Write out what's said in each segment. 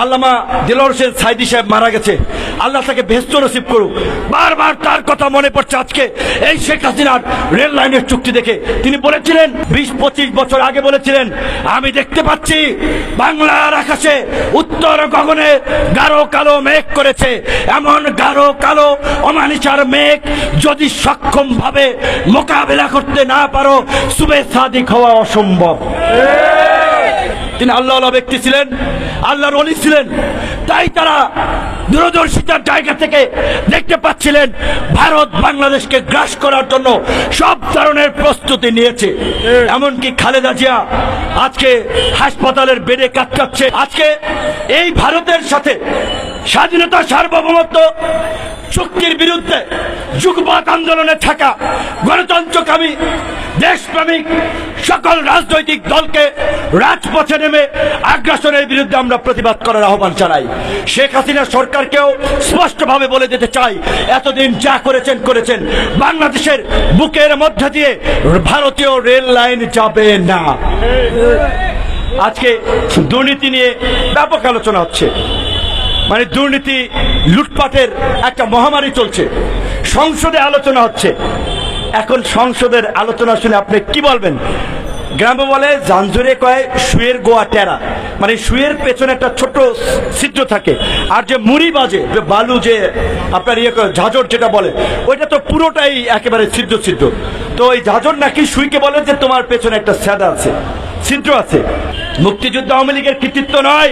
আল্লামা দিলওয়ার হোসেন সাইদি সাহেব মারা গেছে, আল্লাহ তাকে বেহেশত নসিব করুক। বারবার তার কথা মনে পড়ছে আজকে এই শেখ হাসিনার রেল লাইনের চুক্তি দেখে। তিনি বলেছিলেন 20-25 বছর আগে বলেছিলেন, আমি দেখতে পাচ্ছি বাংলার আকাশে উত্তর গগনে গাঢ় কালো মেঘ করেছে, এমন গাঢ় কালো অমানিসার মেঘ যদি সক্ষম ভাবে মোকাবেলা করতে না পারো, সুবে সাদিক হওয়া অসম্ভব। তিনি আল্লাহওয়ালা ব্যক্তি ছিলেন, আল্লাহর ওলি ছিলেন, তাই তারা দূরদর্শিতার জায়গা থেকে দেখতে পাচ্ছিলেন ভারত বাংলাদেশকে গ্রাস করার জন্য সব ধরনের প্রস্তুতি নিয়েছে। এমনকি খালেদা জিয়া আজকে হাসপাতালের বেডে কাতরাচ্ছে। আজকে এই ভারতের সাথে স্বাধীনতা সার্বভৌমত্ব চুক্তির বিরুদ্ধে যুগপৎ আন্দোলনে থাকা গণতন্ত্রকামী দেশপ্রেমিক সকল রাজনৈতিক দলকে রাজপথে নেমে আগ্রাসনের বিরুদ্ধে আমরা প্রতিবাদ করার আহ্বান জানাই। শেখ হাসিনা সরকারকেও স্পষ্টভাবে বলে দিতে চাই, এতদিন যা করেছেন, বাংলাদেশের বুকের মধ্যে দিয়ে ভারতীয় রেল লাইন যাবে না। আজকে দুর্নীতি নিয়ে ব্যাপক আলোচনা হচ্ছে, মানে দুর্নীতি লুটপাটের একটা মহামারী চলছে, সংসদে আলোচনা হচ্ছে। এখন সংসদের আলোচনা শুনে আপনি কি বলবেন? গ্রামে বলে জাঞ্জুরে কয় শুয়ের গোয়া টেরা, মানে শুয়ের পেছনে একটা ছোট ছিদ্র থাকে, আর যে মুড়ি বাজে যে বালু যে আপনার ঝাঁঝর যেটা বলে, ওইটা তো পুরোটাই একেবারে ছিদ্র। তো ওই ঝাঁঝর নাকি শুইকে বলে যে তোমার পেছনে একটা স্যাদা আছে, ছিদ্র আছে। মুক্তিযুদ্ধ আওয়ামী লীগের কৃতিত্ব নয়,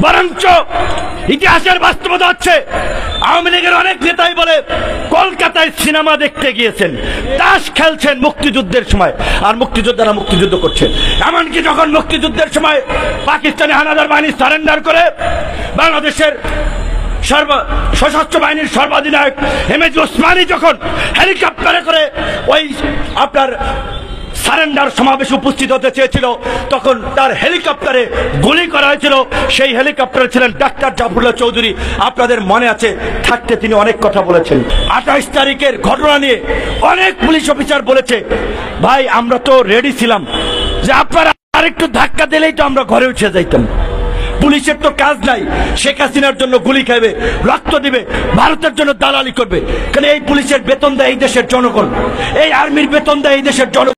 বরঞ্চ ইতিহাসের বাস্তবতা হচ্ছে আওয়ামী লীগের অনেক নেতাই বলে কলকাতায় সিনেমা দেখতে গিয়েছেন, তাস খেলছেন মুক্তিযুদ্ধের সময়, আর মুক্তিযোদ্ধারা মুক্তিযুদ্ধ করছেন। এমনকি যখন মুক্তিযুদ্ধের সময় পাকিস্তানি হানাদার বাহিনী সারেন্ডার করে বাংলাদেশের সশস্ত্র বাহিনীর সর্বাধিনায়ক এমএজ ওসমানী যখন হেলিকপ্টারে করে ওই আপনার সারেন্ডার সমাবেশে উপস্থিত হতে চেয়েছিল, তখন তার হেলিকপ্টারে গুলি করা হয়েছিল। সেই হেলিকপ্টারে ছিলেন ডাক্তার জাফরুল্লাহ চৌধুরী। আপনাদের মনে আছে, থাকতে তিনি অনেক কথা বলেছেন। 28 তারিখের ঘটনা নিয়ে অনেক পুলিশ অফিসার বলেছে, ভাই আমরা তো রেডি ছিলাম যে আপনারা আরেকটু ধাক্কা দিলেই তো আমরা ঘরে উঠে যাইতাম। পুলিশের তো কাজ নাই শেখ হাসিনার জন্য গুলি খাবে, রক্ত দিবে, ভারতের জন্য দালালি করবে। কারণ এই পুলিশের বেতন দেয় এই দেশের জনগণ, এই আর্মির বেতন দেয় এই দেশের জনগণ।